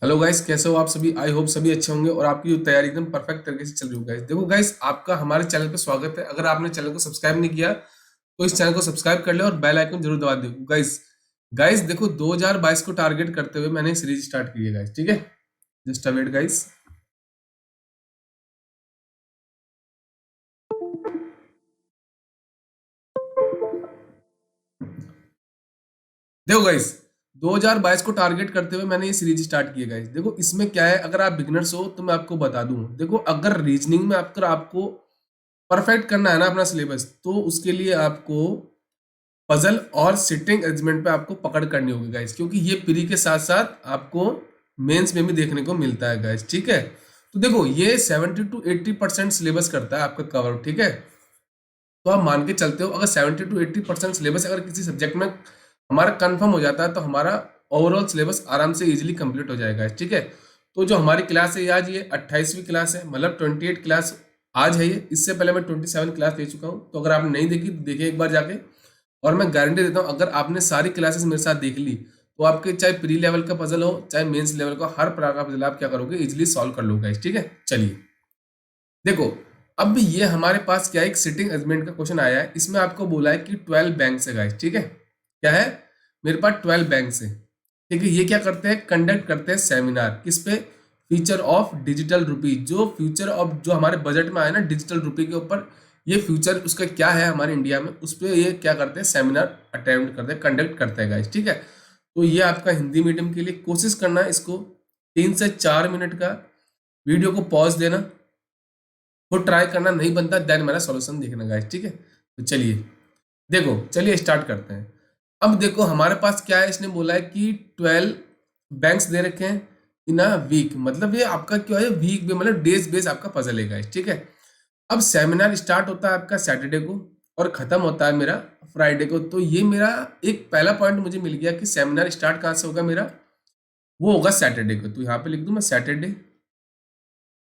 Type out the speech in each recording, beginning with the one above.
Hello guys, कैसे हो आप सभी। आई होप सभी अच्छे होंगे और आपकी जो तैयारी एकदम परफेक्ट तरीके से चल रही हो। गाइस देखो, गाइस आपका हमारे चैनल पे स्वागत है। अगर आपने चैनल को सब्सक्राइब नहीं किया तो इस चैनल को सब्सक्राइब कर ले और बेल आइकन जरूर दबा दो। गाइस गाइस देखो, 2022 को टारगेट करते हुए मैंने सीरीज स्टार्ट की है गाइस, ठीक है। Just wait guys. देखो गाइस, 2022 को टारगेट करते हुए मैंने ये सीरीज स्टार्ट की है गाइस। देखो इसमें क्या है, अगर आप बिगिनर्स हो तो मैं आपको बता दूं। देखो, अगर रीजनिंग में अगर आपको परफेक्ट करना है ना अपना सिलेबस, तो उसके लिए आपको पजल और सिटिंग अरेंजमेंट पे आपको पकड़ करनी होगी गाइस, क्योंकि ये प्री के साथ साथ आपको मेंस में भी देखने को मिलता है गाइस, ठीक है। तो देखो, ये 70 to 80% सिलेबस करता है आपका कवर, ठीक है। तो आप मान के चलते हो, अगर 70 to 80% सिलेबस अगर किसी सब्जेक्ट में हमारा कंफर्म हो जाता है तो हमारा ओवरऑल सिलेबस आराम से इजीली कंप्लीट हो जाएगा, ठीक है। तो जो हमारी क्लास है आज, ये 28वीं क्लास है, मतलब 28 क्लास आज है ये। इससे पहले मैं 27 क्लास ले चुका हूँ, तो अगर आपने नहीं देखी तो देखिए एक बार जाके। और मैं गारंटी देता हूँ, अगर आपने सारी क्लासेस मेरे साथ देख ली तो आपके चाहे प्री लेवल का पजल हो चाहे मेंस लेवल का, हर प्रकार का पजल आप क्या करोगे, इजीली सॉल्व कर लोगे, ठीक है। चलिए देखो, अब ये हमारे पास क्या है, एक सिटिंग अरेंजमेंट का क्वेश्चन आया है। इसमें आपको बोला है कि 12 बैंक है गाइस, ठीक है। क्या है, मेरे पास 12 बैंक है, ठीक है। ये क्या करते हैं, कंडक्ट करते हैं सेमिनार, किस पे, फ्यूचर ऑफ डिजिटल रुपी। जो फ्यूचर ऑफ जो हमारे बजट में आया ना डिजिटल रुपी के ऊपर, ये फ्यूचर उसका क्या है हमारे इंडिया में, उस पर ये क्या करते हैं, सेमिनार अटेम्प्ट करते हैं, कंडक्ट करते हैं गाइस, ठीक है। तो ये आपका हिंदी मीडियम के लिए कोशिश करना है, इसको 3 से 4 मिनट का वीडियो को पॉज देना, वो ट्राई करना, नहीं बनता देन मेरा सॉल्यूशन देखना गाइस, ठीक है। तो चलिए देखो, चलिए स्टार्ट करते हैं। अब देखो हमारे पास क्या है, इसने बोला है कि 12 बैंक्स दे रखे हैं इन अ वीक, मतलब ये आपका क्या है, वीक में मतलब डेज बेस आपका पजल है गाइस, ठीक है। अब सेमिनार स्टार्ट होता है आपका सैटरडे को और खत्म होता है मेरा फ्राइडे को। तो ये मेरा एक पहला पॉइंट मुझे मिल गया कि सेमिनार स्टार्ट कहाँ से होगा मेरा, वो होगा सैटरडे को। तो यहाँ पे लिख दूं मैं सैटरडे।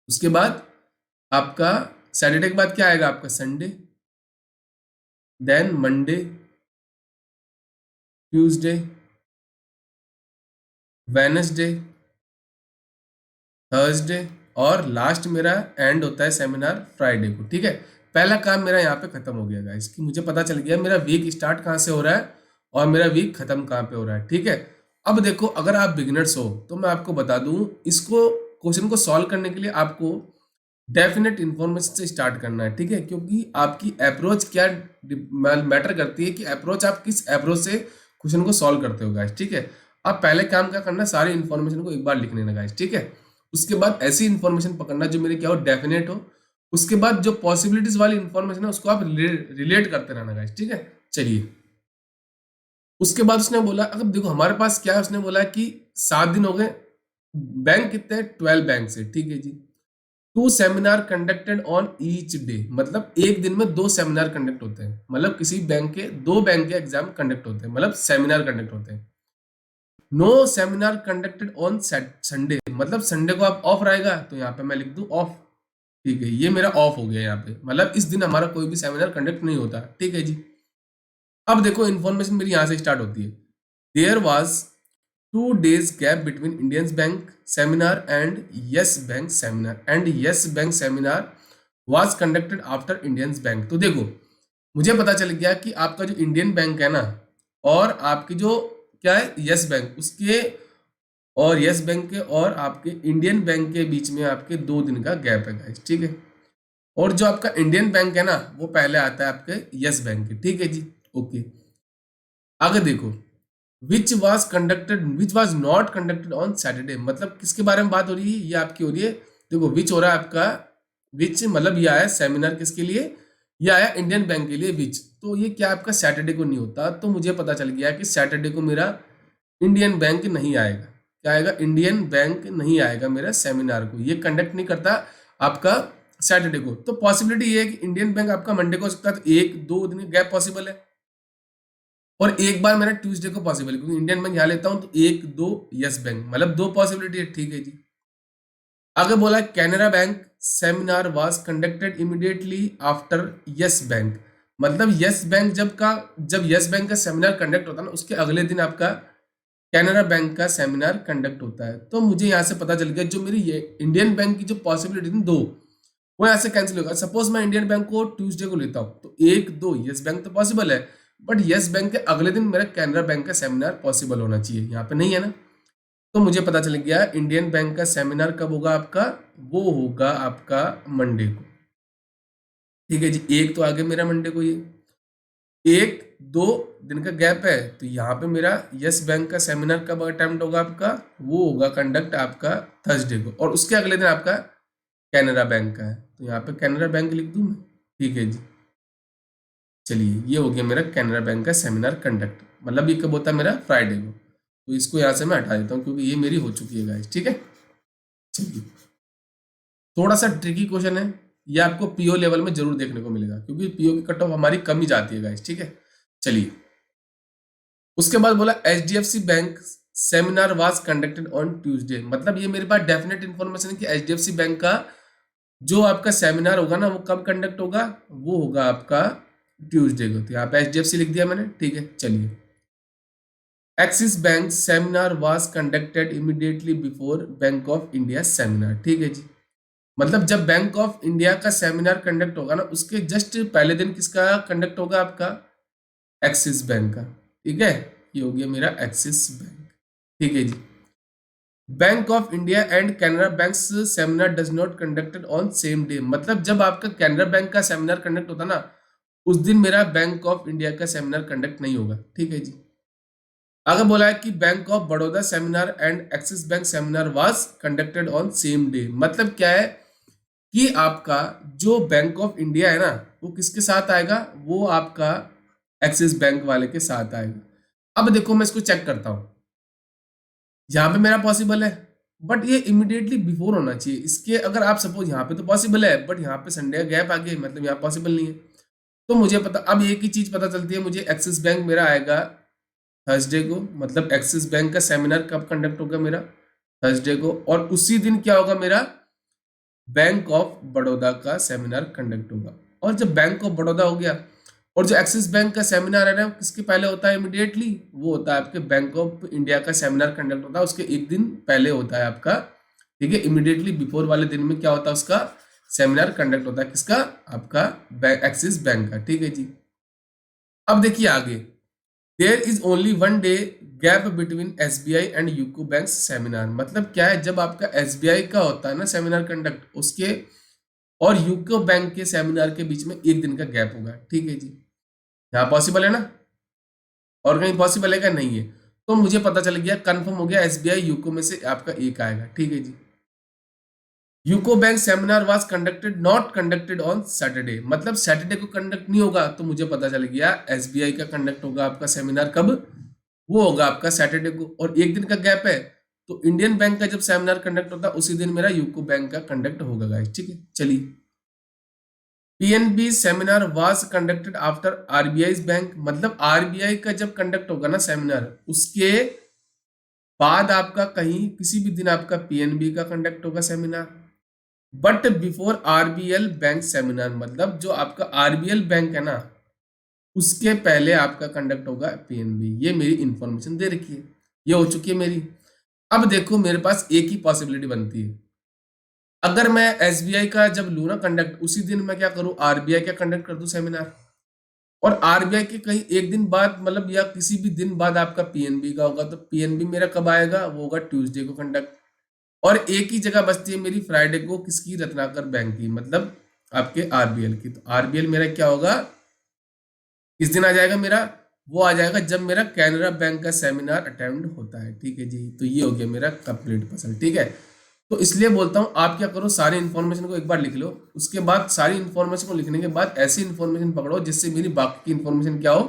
उसके बाद आपका सैटरडे के बाद क्या आएगा, आपका Sunday, then Monday, Tuesday, Wednesday, Thursday, और लास्ट मेरा एंड होता है सेमिनार फ्राइडे को, ठीक है। पहला काम मेरा यहाँ पे खत्म हो गया गाइस, कि मुझे पता चल गया मेरा वीक स्टार्ट कहाँ से हो रहा है और मेरा वीक खत्म कहाँ पे हो रहा है, ठीक है। अब देखो, अगर आप बिगिनर्स हो तो मैं आपको बता दूं, इसको क्वेश्चन को सॉल्व करने के लिए आपको डेफिनेट इंफॉर्मेशन से स्टार्ट करना है, ठीक है। क्योंकि आपकी अप्रोच क्या मैटर करती है, कि अप्रोच आप किस अप्रोच से क्वेश्चन को सॉल्व करते हो गाइस, ठीक है। आप पहले काम क्या करना, सारी इन्फॉर्मेशन को एक बार लिख लेना गाइस, ठीक है। उसके बाद ऐसी इन्फॉर्मेशन पकड़ना जो मेरे क्या हो, डेफिनेट हो। उसके बाद जो पॉसिबिलिटीज वाली इन्फॉर्मेशन है उसको आप रिलेट करते रहना गाइस, ठीक है। चलिए, उसके बाद उसने बोला, अगर देखो हमारे पास क्या है, उसने बोला कि 7 दिन हो गए, बैंक कितने हैं, 12 बैंक से, ठीक है जी। 2 seminar conducted on each day, मतलब एक दिन में 2 सेमिनार कंडक्ट होते हैं, मतलब किसी बैंक के 2 बैंक के एग्जाम कंडक्ट होते हैं, मतलब सेमिनार कंडक्ट होते हैं। No seminar conducted on Sunday, मतलब संडे को आप ऑफ रहेगा, तो यहाँ पे मैं लिख दूं ऑफ, ठीक है। ये मेरा ऑफ हो गया यहाँ पे, मतलब इस दिन हमारा कोई भी सेमिनार कंडक्ट नहीं होता, ठीक है जी। अब देखो, इन्फॉर्मेशन मेरी यहाँ से स्टार्ट होती है। There was 2 days gap between Indians Bank seminar and Yes Bank seminar, and Yes Bank seminar was conducted after Indians Bank। तो देखो, मुझे पता चल गया कि आपका जो इंडियन बैंक है ना, और आपकी जो क्या है यस बैंक, उसके और यस बैंक के और आपके इंडियन बैंक के बीच में आपके 2 दिन का गैप है गाइस, ठीक है। और जो आपका इंडियन बैंक है ना, वो पहले आता है आपके यस बैंक के, ठीक है जी। ओके, आगे देखो, which was not conducted on Saturday, मतलब किसके बारे में बात हो रही है, ये आपकी हो रही है। देखो, विच हो रहा है आपका, विच मतलब ये आया सेमिनार किसके लिए, ये आया इंडियन बैंक के लिए विच। तो ये क्या आपका सैटरडे को नहीं होता, तो मुझे पता चल गया कि सैटरडे को मेरा इंडियन बैंक नहीं आएगा। क्या आएगा, इंडियन बैंक नहीं आएगा मेरा सेमिनार को, ये कंडक्ट नहीं करता आपका सैटरडे को। तो पॉसिबिलिटी ये है कि इंडियन बैंक आपका मंडे को हो सकता है, तो 1-2 दिन गैप पॉसिबल है। और एक बार मेरा ट्यूसडे को पॉसिबल है, क्योंकि इंडियन बैंक यहाँ लेता हूं, तो 1-2 यस बैंक, मतलब 2 पॉसिबिलिटी है, ठीक है जी। आगे बोला, Canara bank seminar was conducted immediately after yes bank, मतलब यस बैंक जब यस बैंक का सेमिनार कंडक्ट होता है ना, उसके अगले दिन आपका कैनरा बैंक का सेमिनार कंडक्ट होता है। तो मुझे यहाँ से पता चल गया जो मेरी ये इंडियन बैंक की जो पॉसिबिलिटी थी दो, वो यहाँ से कैंसिल होगा। सपोज मैं इंडियन बैंक को ट्यूसडे को लेता हूँ तो एक दो यस बैंक तो पॉसिबल है, बट यस बैंक के अगले दिन मेरा कैनरा बैंक का सेमिनार पॉसिबल होना चाहिए, यहाँ पे नहीं है ना। तो मुझे पता चल गया इंडियन बैंक का सेमिनार कब होगा आपका, वो होगा आपका मंडे को। ठीक है जी, एक तो आगे मेरा मंडे को, ये एक दो दिन का गैप है, तो यहाँ पे मेरा यस बैंक का सेमिनार कब अटेम्प्ट होगा आपका, वो होगा कंडक्ट आपका थर्सडे को, और उसके अगले दिन आपका कैनरा बैंक का है, तो यहाँ पे कैनरा बैंक लिख दूं मैं। ठीक है जी, चलिए ये हो गया मेरा कैनरा बैंक का सेमिनार कंडक्ट, मतलब ये कब होता है मेरा फ्राइडे को, तो इसको यहाँ से मैं हटा देता हूँ क्योंकि ये मेरी हो चुकी है गाइस। ठीक है, चलिए थोड़ा सा ट्रिकी क्वेश्चन है, ये आपको पीओ लेवल में जरूर देखने को मिलेगा क्योंकि पीओ की कट ऑफ हमारी कम ही जाती है गाइस। ठीक है, चलिए उसके बाद बोला HDFC bank seminar was conducted on Tuesday, मतलब ये मेरे पास डेफिनेट इन्फॉर्मेशन है कि एचडीएफसी बैंक का जो आपका सेमिनार होगा ना वो कब कंडक्ट होगा, वो होगा आपका ट्यूसडे को, तो यहाँ पे एचडीएफसी लिख दिया मैंने। ठीक है, चलिए axis bank seminar was conducted immediately before bank of India seminar. ठीक है जी, मतलब जब बैंक ऑफ इंडिया का सेमिनार कंडक्ट होगा ना उसके जस्ट पहले दिन किसका कंडक्ट होगा, आपका एक्सिस बैंक का। ठीक है, ये हो गया मेरा एक्सिस बैंक। ठीक है जी, bank of India and Canara bank seminar does not conducted on same day, मतलब जब आपका कैनरा बैंक का सेमिनार कंडक्ट होता ना उस दिन मेरा बैंक ऑफ इंडिया का सेमिनार कंडक्ट नहीं होगा। ठीक है जी, आगे बोला है कि bank of Baroda seminar and Axis bank seminar was conducted on same day, मतलब क्या है कि आपका जो बैंक ऑफ इंडिया है ना वो किसके साथ आएगा, वो आपका एक्सिस बैंक वाले के साथ आएगा। अब देखो मैं इसको चेक करता हूं, यहाँ पे मेरा पॉसिबल है बट ये इमिडिएटली बिफोर होना चाहिए इसके, अगर आप सपोज यहाँ पे तो पॉसिबल है बट यहाँ पे संडे का गैप आ गया मतलब यहाँ पॉसिबल नहीं है। तो मुझे पता, अब एक ही चीज पता चलती है मुझे, एक्सिस बैंक मेरा आएगा थर्सडे को, मतलब एक्सिस बैंक का सेमिनार कब कंडक्ट होगा मेरा, थर्सडे को, और उसी दिन क्या होगा मेरा बैंक ऑफ बड़ौदा का सेमिनार कंडक्ट होगा। और जब बैंक ऑफ बड़ौदा हो गया और जो एक्सिस बैंक का सेमिनार है ना किसके पहले होता है इमीडिएटली, वो होता है आपके बैंक ऑफ इंडिया का सेमिनार कंडक्ट होता है उसके एक दिन पहले होता है आपका। ठीक है, इमीडिएटली बिफोर वाले दिन में क्या होता है उसका सेमिनार कंडक्ट होता है, किसका, आपका एक्सिस बैंक का। ठीक है जी, अब देखिए आगे, there is only one day gap between SBI and UCO bank seminar, मतलब क्या है जब आपका एसबीआई का होता है ना सेमिनार कंडक्ट उसके और यूको बैंक के सेमिनार के बीच में एक दिन का गैप होगा। ठीक है जी, यहाँ पॉसिबल है ना, और कहीं पॉसिबल है क्या, नहीं है, तो मुझे पता चल गया कंफर्म हो गया एसबीआई यूको में से आपका एक आएगा। ठीक है जी, UCO bank seminar was conducted not conducted on Saturday, मतलब सैटरडे को कंडक्ट नहीं होगा, तो मुझे पता चल गया एसबीआई का कंडक्ट होगा आपका सेमिनार कब, वो होगा आपका सैटरडे को, और एक दिन का गैप है तो इंडियन बैंक का जब सेमिनार कंडक्ट होता है उसी दिन मेरा यूको बैंक का कंडक्ट होगा गाइस। ठीक है, चलिए PNB seminar was conducted after RBI bank, मतलब आरबीआई का जब कंडक्ट होगा ना सेमिनार उसके बाद आपका कहीं किसी भी दिन आपका पीएनबी का कंडक्ट होगा seminar, but before RBL bank seminar, मतलब जो आपका आरबीएल बैंक है ना उसके पहले आपका कंडक्ट होगा पीएनबी। ये मेरी इंफॉर्मेशन दे रखी है, ये हो चुकी है मेरी। अब देखो मेरे पास एक ही पॉसिबिलिटी बनती है, अगर मैं एसबीआई का जब लू ना कंडक्ट उसी दिन मैं क्या करूं आरबीआई का कंडक्ट कर दूं सेमिनार, और आरबीआई के कहीं एक दिन बाद मतलब या किसी भी दिन बाद आपका पीएनबी का होगा, तो पीएनबी मेरा कब आएगा, वो होगा ट्यूसडे को कंडक्ट, और एक ही जगह बचती है मेरी फ्राइडे को, किसकी, रत्नाकर बैंक की, मतलब आपके आरबीएल की, तो आरबीएल मेरा क्या होगा किस दिन आ जाएगा मेरा, वो आ जाएगा जब मेरा कैनरा बैंक का सेमिनार अटेंड होता है। ठीक है जी, तो ये हो गया मेरा कंप्लीट पजल। ठीक है, तो इसलिए बोलता हूँ आप क्या करो सारी इन्फॉर्मेशन को एक बार लिख लो, उसके बाद सारी इन्फॉर्मेशन को लिखने के बाद ऐसी इन्फॉर्मेशन पकड़ो जिससे मेरी बाकी की इन्फॉर्मेशन क्या हो,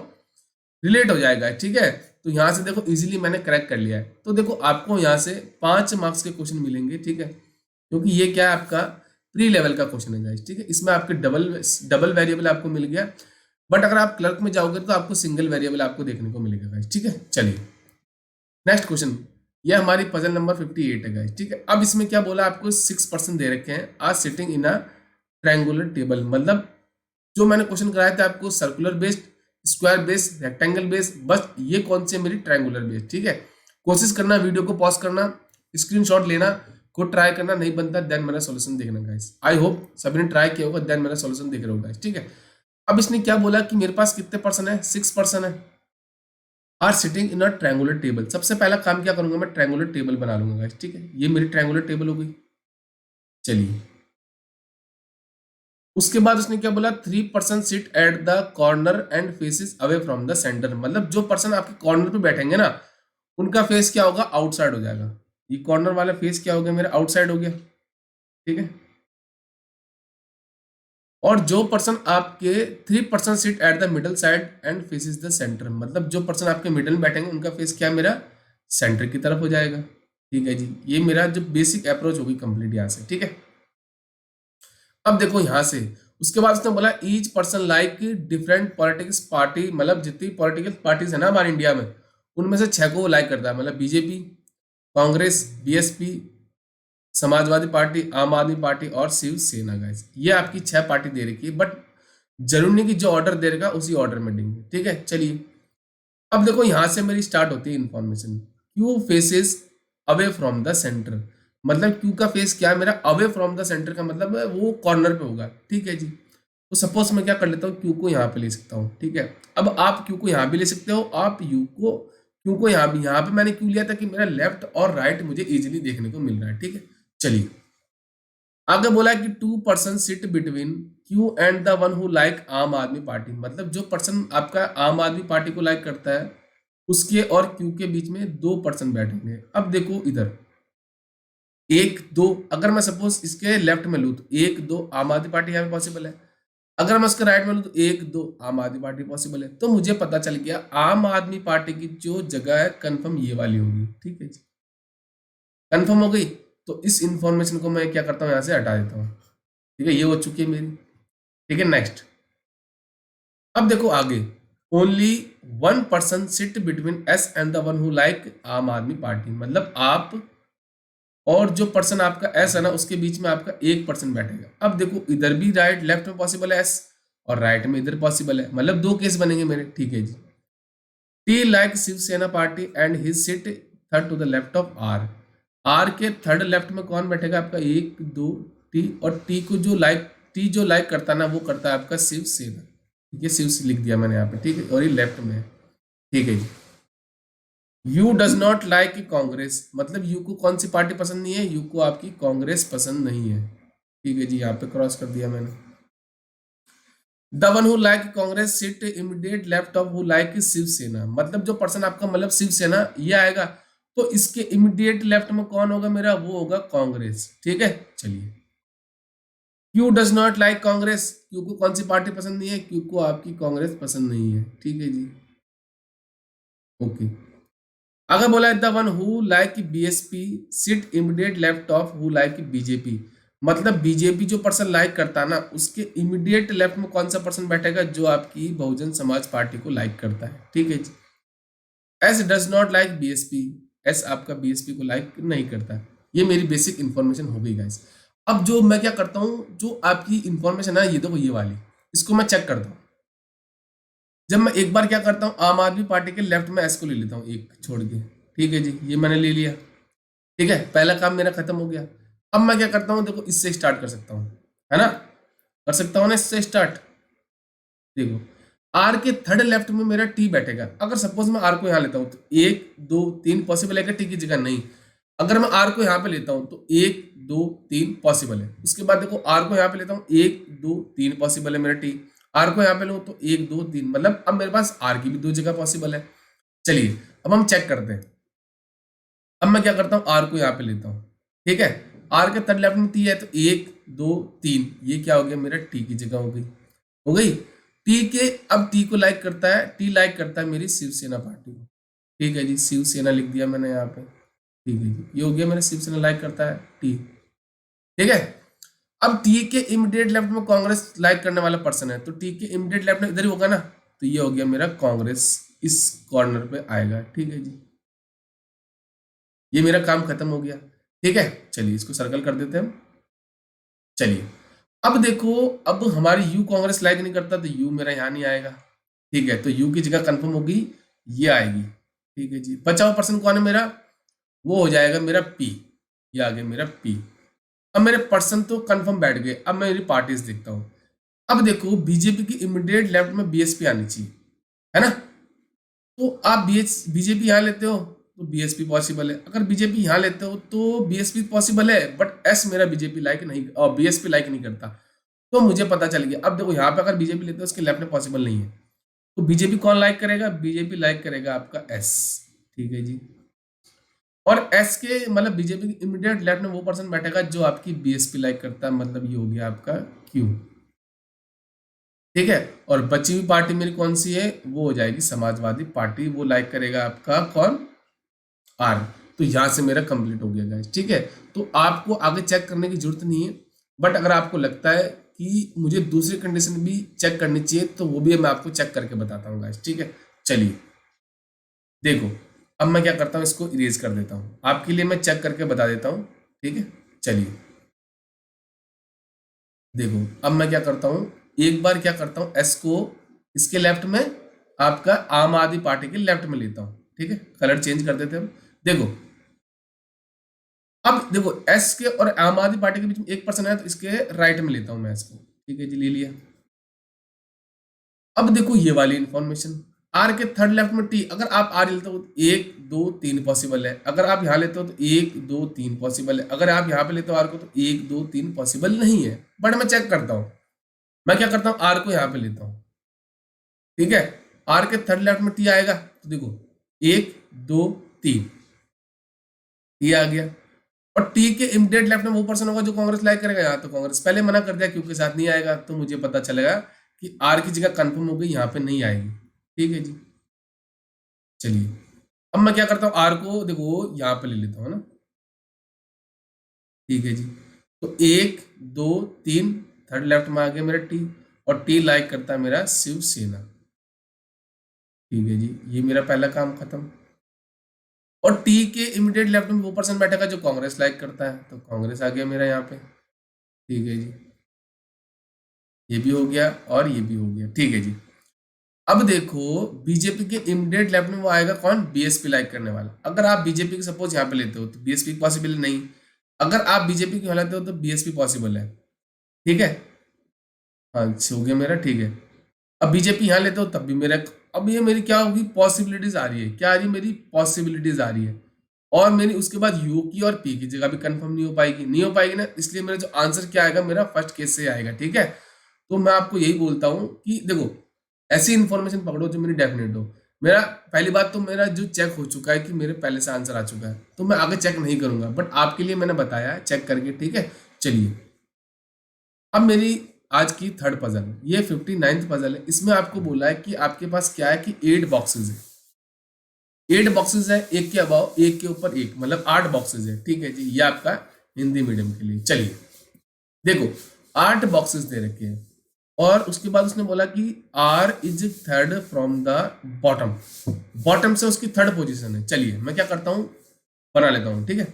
रिलेट हो जाएगा। ठीक है, तो यहाँ से देखो इजीली मैंने क्रैक कर लिया है, तो देखो आपको यहाँ से 5 मार्क्स के क्वेश्चन मिलेंगे। ठीक है, क्योंकि ये क्या है आपका प्री लेवल का क्वेश्चन है गाइस। ठीक है, इसमें आपके डबल वेरिएबल आपको मिल गया, बट अगर आप क्लर्क में जाओगे तो आपको सिंगल वेरिएबल आपको देखने को मिलेगा गाइस। ठीक है, चलिए नेक्स्ट क्वेश्चन, ये हमारी पजल नंबर 58 है गाइस। ठीक है, अब इसमें क्या बोला आपको 6% दे रखे हैं, आज sitting in a triangular table, मतलब जो मैंने क्वेश्चन कराया था आपको circular based, square based, rectangle based, बस ये कौन से मेरी ट्रायंगुलर बेस्ड। ठीक है, कोशिश करना, वीडियो को पॉज करना, स्क्रीनशॉट लेना, खुद ट्राई करना, नहीं बनता देन मेरा सॉल्यूशन देखना गाइस। आई होप सभी ने ट्राई किया होगा, देन मेरा सॉल्यूशन देख रहे हो गाइस, ठीक है। अब इसने क्या बोला कि मेरे पास कितने परसेंट है, 6% है। Are sitting in a triangular table. सबसे पहला काम क्या करूंगा, मैं ट्रायंगुलर टेबल बना लूंगा गाइस, ठीक है। ये मेरी ट्रायंगुलर टेबल हो गई। चलिए, उसके बाद उसने क्या बोला, 3% sit at the corner and faces away from the centre. मतलब जो पर्सन आपके कॉर्नर पे बैठेंगे ना, उनका फेस क्या होगा, आउटसाइड हो जाएगा। ये कॉर्नर वाला फेस क्या हो गया, मेरा आउटसाइड हो गया, ठीक है। और जो पर्सन आपके 3% sit at the middle side and faces the centre. मतलब जो पर्सन आपके मिडल में बैठेंगे उनका फेस क्या मेरा सेंटर की तरफ हो जाएगा, ठीक है जी। ये मेरा जो बेसिक अप्रोच होगी कंप्लीट यहाँ से, ठीक है। अब देखो यहां से उसके बाद उसने बोला each person like different politics party. मतलब जितनी पॉलिटिकल पार्टीज है ना हमारे इंडिया में, उनमें से 6 को वो लाइक करता है। मतलब BJP, Congress, BSP, Samajwadi party, आम आदमी पार्टी और शिवसेना। गाइस ये आपकी 6 पार्टी दे रखी है, बट जरूरी नहीं कि जो ऑर्डर दे रखा उसी ऑर्डर में देंगे, ठीक है। चलिए, अब देखो यहां से मेरी स्टार्ट होती है information. Q faces away from the centre. मतलब क्यू का फेस क्या है मेरा, अवे फ्रॉम द सेंटर का मतलब है वो कॉर्नर पे होगा, ठीक है जी। तो सपोज मैं क्या कर लेता हूँ, क्यू को यहाँ पे ले सकता हूँ, ठीक है। अब आप क्यू को यहाँ भी ले सकते हो, आप यू को क्यू को यहाँ भी। यहाँ पे मैंने क्यू लिया था कि मेरा लेफ्ट और राइट मुझे इजिली देखने को मिल रहा है, ठीक है। चलिए, आगे बोला कि 2% sit between Q and the one who like आम आदमी पार्टी। मतलब जो पर्सन आपका आम आदमी पार्टी को लाइक करता है, उसके और क्यू के बीच में 2% बैठेंगे। अब देखो इधर 1 2, अगर मैं सपोज इसके लेफ्ट में लूँ तो 1 2 आम आदमी पार्टी यहाँ पे पॉसिबल है। अगर मैं इसके राइट में लूँ तो 1 2 आम आदमी पार्टी पॉसिबल है। तो मुझे पता चल गया आम आदमी पार्टी की जो जगह है कन्फर्म ये वाली होगी, ठीक है जी। कन्फर्म हो गई। तो इस इंफॉर्मेशन को मैं क्या करता हूँ, यहाँ से हटा देता हूँ, ठीक है। ये हो चुकी है मेरी, ठीक है। नेक्स्ट, अब देखो आगे, only 1% sit between S and the one who like आम आदमी पार्टी। मतलब आप और जो पर्सन आपका एस है ना, उसके बीच में आपका 1% बैठेगा। अब देखो इधर भी राइट लेफ्ट में पॉसिबल है एस, और राइट में इधर पॉसिबल है। मतलब 2 केस बनेंगे मेरे, ठीक है जी। T like Shiv Sena party and his sit third to the left of R. R के थर्ड लेफ्ट में कौन बैठेगा आपका, 1 2 टी। और टी को जो लाइक, टी जो लाइक करता है ना, वो करता है आपका शिवसेना, ठीक है। शिव से लिख दिया मैंने यहाँ पे, ठीक है। और ये लेफ्ट में है, ठीक है जी। U does not like Congress. मतलब यू को कौन सी पार्टी पसंद नहीं है, यू को आपकी कांग्रेस पसंद नहीं है, ठीक है जी। यहाँ पे क्रॉस कर दिया मैंने। The one who like Congress sit immediate left of who like Shiv Sena. मतलब जो पर्सन आपका मतलब शिवसेना ये आएगा, तो इसके इमीडिएट लेफ्ट में कौन होगा मेरा, वो होगा कांग्रेस, ठीक है। चलिए, Q does not like Congress. Q को कौन सी पार्टी पसंद नहीं है, क्यू को आपकी कांग्रेस पसंद नहीं है, ठीक है जी। ओके, अगर बोला है the one who like BSP sit immediate left of who like BJP. मतलब बीजेपी जो पर्सन लाइक करता है ना, उसके इमीडिएट लेफ्ट में कौन सा पर्सन बैठेगा, जो आपकी बहुजन समाज पार्टी को लाइक करता है, ठीक है जी। S does not like BSP. S आपका बीएसपी को लाइक नहीं करता। ये मेरी बेसिक इंफॉर्मेशन हो गई गाइस। अब जो मैं क्या करता हूँ, जो आपकी इंफॉर्मेशन है ये देखो ये वाली, इसको मैं चेक करता हूँ। जब मैं एक बार क्या करता हूँ, आम आदमी पार्टी के लेफ्ट में एस को ले लेता हूँ एक छोड़ के, ठीक है जी। ये मैंने ले लिया, ठीक है। पहला काम मेरा खत्म हो गया। अब मैं क्या करता हूँ, देखो इससे स्टार्ट कर सकता हूँ, है ना, कर सकता हूँ ना इससे स्टार्ट। देखो आर के थर्ड लेफ्ट में मेरा टी बैठेगा। अगर सपोज मैं आर को यहाँ लेता हूँ तो 1 2 3 पॉसिबल है, टी की जगह नहीं। अगर मैं आर को यहाँ पे लेता हूँ तो 1 2 3 पॉसिबल है। उसके बाद देखो आर को यहाँ पे लेता हूँ, 1 2 3 पॉसिबल है मेरा टी। आर को यहाँ पे लूँ तो 1 2 3, मतलब अब मेरे पास आर की भी 2 जगह पॉसिबल है। चलिए, अब हम चेक करते हैं। अब मैं क्या करता हूँ, आर को यहाँ पे लेता हूँ, ठीक है। आर के थर्ड लेफ्ट में टी है, तो 1 2 3, ये क्या हो गया मेरा, टी की जगह हो गई, हो गई। टी के, अब टी को लाइक करता है, टी लाइक करता है मेरी शिवसेना पार्टी को, ठीक है जी। शिवसेना लिख दिया मैंने यहाँ पे, ठीक है जी। ये हो गया मेरा शिवसेना लाइक करता है टी, ठीक है। अब टी के इमीडिएट लेफ्ट में कांग्रेस लाइक करने वाला पर्सन है, तो टी के इमीडिएट लेफ्ट में इधर ही होगा ना, तो ये हो गया मेरा कांग्रेस, इस कॉर्नर पे आएगा, ठीक है जी। ये मेरा काम खत्म हो गया, ठीक है। चलिए इसको सर्कल कर देते हैं हम। चलिए, अब देखो, अब हमारी यू कांग्रेस लाइक नहीं करता, तो यू मेरा यहाँ नहीं आएगा, ठीक है। तो यू की जगह कंफर्म होगी, ये आएगी, ठीक है जी। बचा हुआ पर्सन कौन है मेरा, वो हो जाएगा मेरा पी, ये आ गया मेरा पी। अब मेरे पर्सन तो कंफर्म बैठ गए, अब मैं मेरी पार्टीज देखता हूँ। अब देखो बीजेपी की इमीडिएट लेफ्ट में बीएसपी आनी चाहिए, है ना। तो आप बीजेपी यहाँ लेते हो तो बीएसपी पॉसिबल है, अगर बीजेपी यहाँ लेते हो तो बीएसपी पॉसिबल है, बट एस मेरा बीजेपी लाइक नहीं और बीएसपी लाइक नहीं करता। तो मुझे पता चल गया। अब देखो यहाँ पे अगर बीजेपी लेते हो उसके लेफ्ट में पॉसिबल नहीं है, तो बीजेपी कौन लाइक करेगा, बीजेपी लाइक करेगा आपका एस। ठीक है जी। और एस के मतलब बीजेपी की इमीडिएट लेफ्ट में वो पर्सन बैठेगा जो आपकी बीएसपी लाइक करता है, मतलब ये हो गया आपका क्यू। ठीक है। और बची हुई पार्टी मेरी कौन सी है, वो हो जाएगी समाजवादी पार्टी, वो लाइक करेगा आपका कौन, आर। तो यहां से मेरा कंप्लीट हो गया गाइस। ठीक है। तो आपको आगे चेक करने की जरूरत नहीं है, बट अगर आपको लगता है कि मुझे दूसरी कंडीशन भी चेक करनी चाहिए तो वो भी मैं आपको चेक करके बताता हूँ गाइस। ठीक है। चलिए देखो, अब मैं क्या करता हूँ, इसको इरेज कर देता हूँ आपके लिए, मैं चेक करके बता देता हूँ। ठीक है। चलिए देखो, अब मैं क्या करता हूँ, एक बार क्या करता हूँ, एस को इसके लेफ्ट में आपका आम आदमी पार्टी के लेफ्ट में लेता हूँ। ठीक है। कलर चेंज कर देते हैं हम। देखो, अब देखो एस के और आम आदमी पार्टी के बीच में एक पर्सन है, तो इसके राइट में लेता हूं मैं इसको। ठीक है जी, ले लिया। अब देखो ये वाली इंफॉर्मेशन, आर के थर्ड लेफ्ट में टी, अगर आप आर लेते हो तो एक दो तीन पॉसिबल है, अगर आप यहाँ लेते हो तो एक दो तीन पॉसिबल है, अगर आप यहाँ पे लेते हो आर को तो एक दो तीन पॉसिबल नहीं है। बट मैं चेक करता हूँ, मैं क्या करता हूँ, आर को यहाँ पे लेता हूँ। ठीक है। आर के थर्ड लेफ्ट में टी आएगा, तो देखो एक दो तीन, टी आ गया। और टी के इमीडिएट लेफ्ट में वो पर्सन होगा जो कांग्रेस लाइक करेगा, यहाँ तो कांग्रेस पहले मना कर दिया क्योंकि साथ नहीं आएगा, तो मुझे पता चलेगा कि आर की जगह कंफर्म हो गई, यहाँ पे नहीं आएगी। ठीक है जी। चलिए अब मैं क्या करता हूँ, आर को देखो यहाँ पे ले लेता हूँ ना। ठीक है जी। तो एक दो तीन, थर्ड लेफ्ट में आ गया मेरा टी, और टी लाइक करता है मेरा शिवसेना। ठीक है जी, ये मेरा पहला काम खत्म। और टी के इमीडिएट लेफ्ट में वो पर्सन बैठेगा जो कांग्रेस लाइक करता है, तो कांग्रेस आ गया मेरा यहाँ पे। ठीक है जी, ये भी हो गया और ये भी हो गया। ठीक है जी। अब देखो बीजेपी के इमीडिएट लेफ्ट में वो आएगा कौन, बीएसपी लाइक करने वाला। अगर आप बीजेपी की सपोज यहाँ पे लेते हो तो बीएसपी पॉसिबल नहीं, अगर आप बीजेपी की यहाँ लेते हो तो बीएसपी पॉसिबल है। ठीक है। हाँ अच्छा, हो गया मेरा। ठीक है। अब बीजेपी यहाँ लेते हो तब भी मेरा, अब ये मेरी क्या होगी, पॉसिबिलिटीज आ रही है, क्या आ रही है मेरी, पॉसिबिलिटीज आ रही है। और मेरी उसके बाद यू की और पी की जगह भी कंफर्म नहीं हो पाएगी, नहीं हो पाएगी ना, इसलिए मेरा जो आंसर क्या आएगा, मेरा फर्स्ट केस से आएगा। ठीक है। तो मैं आपको यही बोलता हूँ कि देखो, ऐसी इंफॉर्मेशन पकड़ो जो मेरी डेफिनेट हो। मेरा पहली बात तो मेरा जो चेक हो चुका है कि मेरे पहले से आंसर आ चुका है, तो मैं आगे चेक नहीं करूंगा, बट आपके लिए मैंने बताया है चेक करके। ठीक है। चलिए अब मेरी आज की थर्ड पजल, ये 59th पजल है। इसमें आपको बोला है कि आपके पास क्या है कि 8 बॉक्सेस है, 8 बॉक्सेस है, एक के अबाव एक के ऊपर एक, मतलब 8 बॉक्सेस है। ठीक है जी, ये आपका हिंदी मीडियम के लिए। चलिए देखो, 8 बॉक्सेस दे रखे हैं, और उसके बाद उसने बोला कि R is third from the bottom, bottom से उसकी थर्ड पोजीशन है। चलिए मैं क्या करता हूं, बना लेता हूं। ठीक है।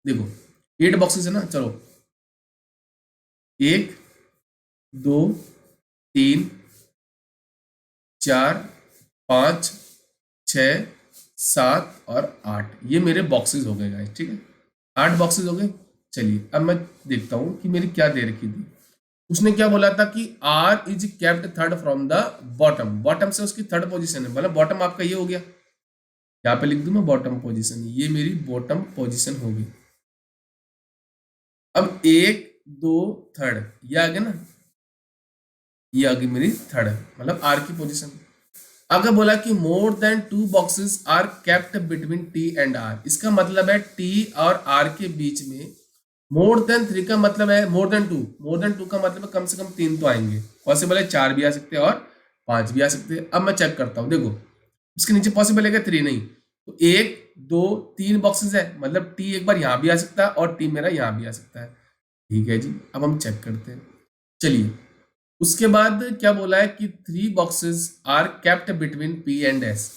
देखो 8 बॉक्सेस है ना, चलो एक दो तीन चार पाँच छ सात और आठ, ये मेरे बॉक्सेस हो गए गाइस। ठीक है, 8 बॉक्सेस हो गए। चलिए अब मैं देखता हूं कि मेरी क्या दे रखी थी। उसने क्या बोला था कि R is kept third from the bottom, bottom से उसकी थर्ड पोजीशन है, मतलब बॉटम आपका ये हो गया, यहाँ पे लिख दूं मैं बॉटम पोजीशन, ये मेरी बॉटम पोजीशन होगी। अब एक दो थर्ड, ये आ गया ना, ये आ गई मेरी थर्ड, मतलब आर की पोजीशन। अगर बोला कि more than 2 boxes are kept between T and R, इसका मतलब है टी और आर के बीच में मोर देन 3 का मतलब है मोर देन 2, मोर देन 2 का मतलब है कम से कम 3 तो आएंगे, पॉसिबल है 4 भी आ सकते हैं और 5 भी आ सकते हैं। अब मैं चेक करता हूँ, देखो इसके नीचे पॉसिबल है क्या, 3 नहीं, तो 1 2 3 बॉक्सेस है, मतलब टी एक बार यहाँ भी आ सकता है और टी मेरा यहाँ भी आ सकता है। ठीक है जी, अब हम चेक करते हैं। चलिए उसके बाद क्या बोला है कि 3 boxes are kept between P and S,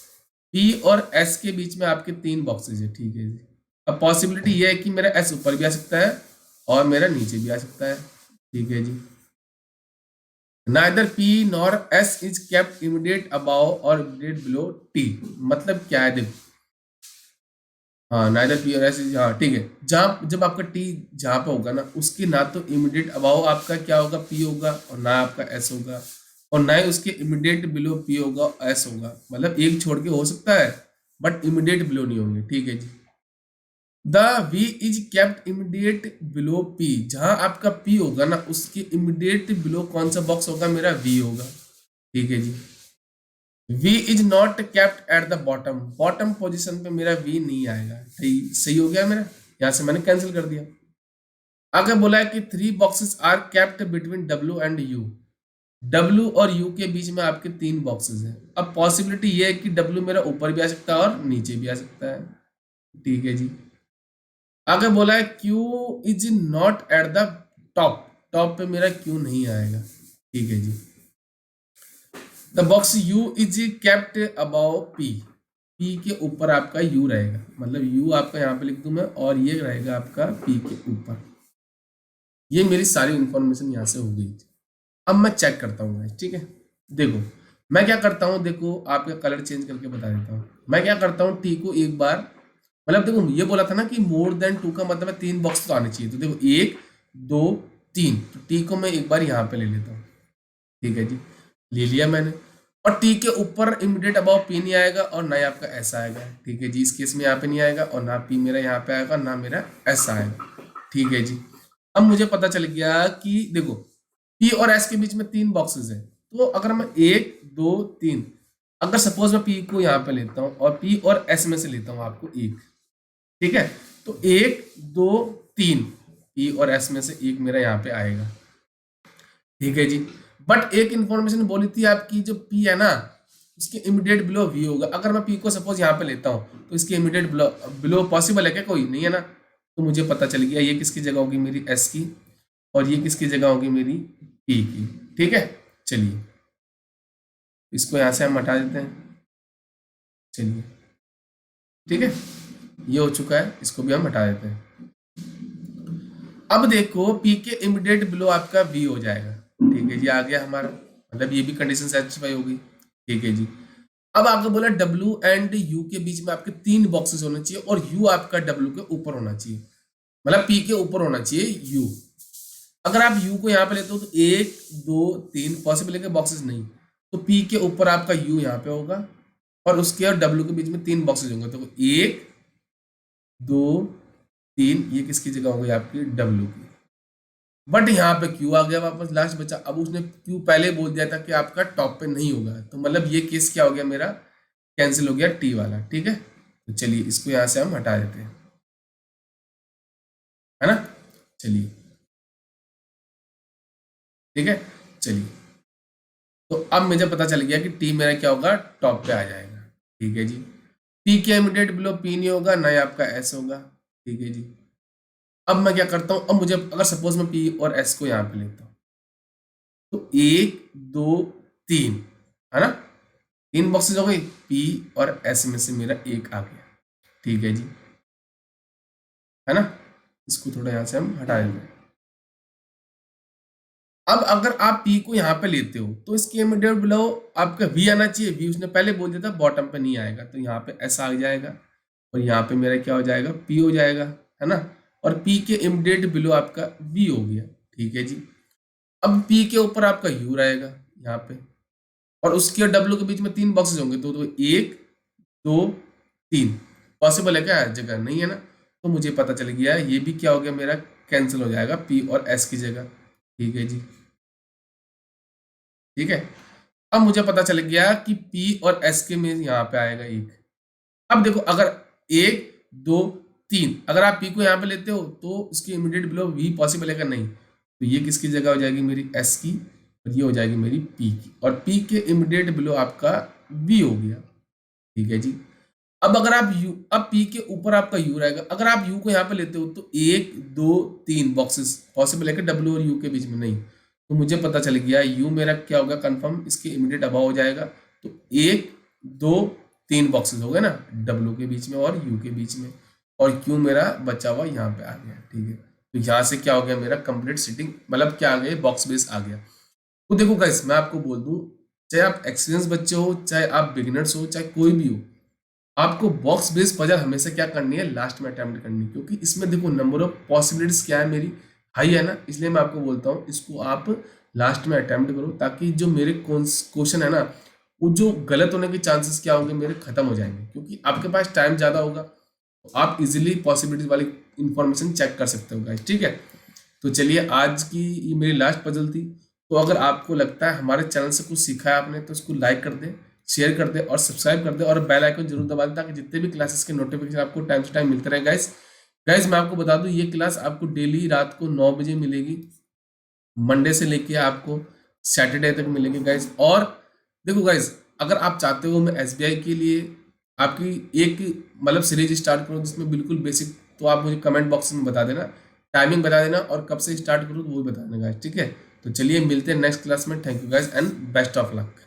P और एस के बीच में आपके 3 बॉक्सेस है। ठीक है जी। अब पॉसिबिलिटी ये है कि मेरा एस ऊपर भी आ सकता है और मेरा नीचे भी आ सकता है। ठीक है जी। Neither P nor S is kept immediate above और इमीडिएट बिलो टी, मतलब क्या है देखो, हाँ नाइदर पी और एस, हाँ ठीक है। जहाँ जब आपका टी जहाँ पे होगा ना, उसके ना तो इमीडिएट अबाव आपका क्या होगा, पी होगा, और ना आपका एस होगा, और ना ही उसके इमीडिएट बिलो पी होगा, एस होगा। मतलब एक छोड़ के हो सकता है, बट इमीडिएट बिलो नहीं होंगे, ठीक है जी। The V is kept immediate below P, जहां आपका पी होगा ना, उसके इमीडिएट बिलो कौन सा बॉक्स होगा, मेरा वी होगा, ठीक है जी। V is not kept at the bottom, bottom position पे मेरा वी नहीं आएगा, ठीक सही हो गया मेरा, यहां से मैंने कैंसिल कर दिया। आगे बोला है कि 3 boxes are kept between W and U, W और यू के बीच में आपके 3 बॉक्सेस हैं। अब पॉसिबिलिटी ये है कि डब्ल्यू मेरा ऊपर भी आ सकता है और नीचे भी आ सकता है, ठीक है जी। आगे बोला है Q is not at the top, top पे मेरा क्यू नहीं आएगा, ठीक है जी। The box U is kept above P, P के ऊपर आपका यू रहेगा, मतलब यू आपका यहाँ पे लिख दूं मैं, और ये रहेगा आपका पी के ऊपर। ये मेरी सारी इंफॉर्मेशन यहाँ से हो गई। अब मैं चेक करता हूँ गाइस, ठीक है। देखो मैं क्या करता हूँ, देखो आपका कलर चेंज करके बता देता हूँ। मैं क्या करता हूँ, टी को एक बार, मतलब देखो ये बोला था ना कि मोर देन 2 का मतलब है 3 बॉक्स तो आने चाहिए, तो देखो 1 2 3, तो टी को मैं एक बार यहाँ पे ले लेता हूँ, ठीक है जी। ले लिया मैंने, और टी के ऊपर इमीडिएट अबाउ पी नहीं आएगा, और ना ही आपका ऐसा आएगा, ठीक है जी। इस केस में यहाँ पे नहीं आएगा, और ना पी मेरा यहाँ पे आएगा, ना मेरा ऐसा आएगा, ठीक है जी। अब मुझे पता चल गया कि देखो पी और एस के बीच में 3 बॉक्सेस है, तो अगर मैं 1 2 3, अगर सपोज मैं पी को यहाँ पे लेता हूँ और पी और एस में से लेता हूँ आपको एक, ठीक है, तो 1 2 3 पी और एस में से एक मेरा यहाँ पे आएगा, ठीक है जी। बट एक इंफॉर्मेशन बोली थी आपकी, जो पी है ना, इसके इमीडिएट बिलो वी होगा। अगर मैं पी को सपोज यहाँ पे लेता हूँ, तो इसके इमीडिएट बिलो बिलो पॉसिबल है क्या, कोई नहीं है ना। तो मुझे पता चल गया ये किसकी जगह होगी, मेरी एस की, और ये किसकी जगह होगी, मेरी पी की, ठीक है। चलिए इसको यहाँ से हम हटा देते हैं, चलिए ठीक है, ये हो चुका है, इसको भी हम हटा देते हैं। अब देखो पी के इमीडिएट बिलो आपका वी हो जाएगा, ठीक है जी, आ गया हमारा, मतलब ये भी कंडीशन सेटिस्फाई होगी, ठीक है जी। अब आपको बोला डब्ल्यू एंड यू के बीच में आपके 3 बॉक्सेस होने चाहिए, और यू आपका डब्ल्यू के ऊपर होना चाहिए, मतलब पी के ऊपर होना चाहिए यू। अगर आप यू को यहाँ पे लेते हो तो 1 2 3 पॉसिबल है कि बॉक्सेस नहीं, तो पी के ऊपर आपका यू यहाँ पे होगा, और उसके और डब्ल्यू के बीच में 3 बॉक्सेस होंगे, तो 1 2 3, ये किसकी जगह हो गई, आपकी डब्ल्यू की। बट यहाँ पे क्यू आ गया वापस, लास्ट बचा। अब उसने क्यू पहले बोल दिया था कि आपका टॉप पे नहीं होगा, तो मतलब ये केस क्या हो गया मेरा, कैंसिल हो गया टी वाला, ठीक है। तो चलिए इसको यहाँ से हम हटा देते हैं, है ना। चलिए ठीक है, चलिए। तो अब मुझे पता चल गया कि टी मेरा क्या होगा, टॉप पे आ जाएगा, ठीक है जी। पी के इमीडिएट बिलो पी नहीं होगा, ना ही आपका एस होगा, ठीक है जी। अब मैं क्या करता हूँ, अब मुझे अगर सपोज मैं पी और एस को यहाँ पे लेता हूँ, तो 1 2 3, है ना, 3 बॉक्सेस हो गई, पी और एस में से मेरा एक आ गया, ठीक है जी, है ना। इसको थोड़ा यहाँ से हम हटा देंगे। अब अगर आप पी को यहाँ पे लेते हो, तो इसके इमीडिएट बिलो आपका वी आना चाहिए, वी उसने पहले बोल दिया था बॉटम पे नहीं आएगा, तो यहाँ पे एस आ जाएगा, और यहाँ पे मेरा क्या हो जाएगा, पी हो जाएगा, है ना। और पी के इमीडिएट बिलो आपका वी हो गया, ठीक है जी। अब पी के ऊपर आपका यू रहेगा यहाँ पे, और उसके और डब्ल्यू के बीच में 3 बॉक्सेस होंगे, तो 1 2 3 पॉसिबल है क्या, जगह नहीं है ना। तो मुझे पता चल गया ये भी क्या हो गया मेरा, कैंसिल हो जाएगा पी और एस की जगह, ठीक है जी, ठीक है। अब मुझे पता चल गया कि पी और एस के में यहाँ पे आएगा एक। अब देखो अगर 1 2 3, अगर आप पी को यहाँ पे लेते हो, तो इसकी इमीडिएट बिलो वी पॉसिबल है क्या, नहीं, तो ये किसकी जगह हो जाएगी, मेरी एस की, और ये हो जाएगी मेरी पी की, और पी के इमीडिएट बिलो आपका वी हो गया, ठीक है जी। अब अगर आप यू, अब पी के ऊपर आपका यू रहेगा, अगर आप यू को यहाँ पे लेते हो, तो 1 2 3 बॉक्सेस पॉसिबल है कि डब्ल्यू और यू के बीच में, नहीं, तो मुझे पता चल गया यू मेरा क्या होगा, कंफर्म इसके इमीडिएट अबाव हो जाएगा, तो 1 2 3 बॉक्सेस हो गए ना, डब्ल्यू के बीच में और यू के बीच में, और क्यू मेरा बचा हुआ यहाँ पे आ गया, ठीक है। तो यहाँ से क्या हो गया मेरा कंप्लीट सिटिंग, मतलब क्या आ गया, बॉक्स बेस आ गया। तो देखो गाइस मैं आपको बोल दूं, चाहे आप एक्सपीरियंस बच्चे हो, चाहे आप बिगिनर्स हो, चाहे कोई भी हो, आपको बॉक्स बेस्ड पजल हमेशा क्या करनी है, लास्ट में अटेम्प्ट करनी है, क्योंकि इसमें देखो नंबर ऑफ पॉसिबिलिटीज क्या है मेरी, हाई है ना, इसलिए मैं आपको बोलता हूँ इसको आप लास्ट में अटेम्प्ट करो, ताकि जो मेरे क्वेश्चन है ना, वो जो गलत होने के चांसेस क्या होंगे मेरे खत्म हो जाएंगे, क्योंकि आपके पास टाइम ज़्यादा होगा, तो आप इजीली पॉसिबिलिटीज वाली इंफॉर्मेशन चेक कर सकते हो गाइस, ठीक है। तो चलिए, आज की ये मेरी लास्ट पजल थी। तो अगर आपको लगता है हमारे चैनल से कुछ सीखा है आपने, तो उसको लाइक कर दे, शेयर कर दे और सब्सक्राइब कर दे, और बेल आइकन जरूर दबा दें, ताकि जितने भी क्लासेस के नोटिफिकेशन आपको टाइम टू टाइम मिलते रहे गाइस। गाइस मैं आपको बता दूं, ये क्लास आपको डेली रात को 9 बजे मिलेगी, मंडे से लेके आपको सैटरडे तक मिलेगी गाइस। और देखो गाइस, अगर आप चाहते हो मैं एसबीआई के लिए आपकी एक मतलब सीरीज स्टार्ट करूँ जिसमें बिल्कुल बेसिक, तो आप मुझे कमेंट बॉक्स में बता देना, टाइमिंग बता देना और कब से स्टार्ट करूँ तो वो भी बता देना गाइस, ठीक है। तो चलिए मिलते हैं नेक्स्ट क्लास में। Thank you guys and best of luck.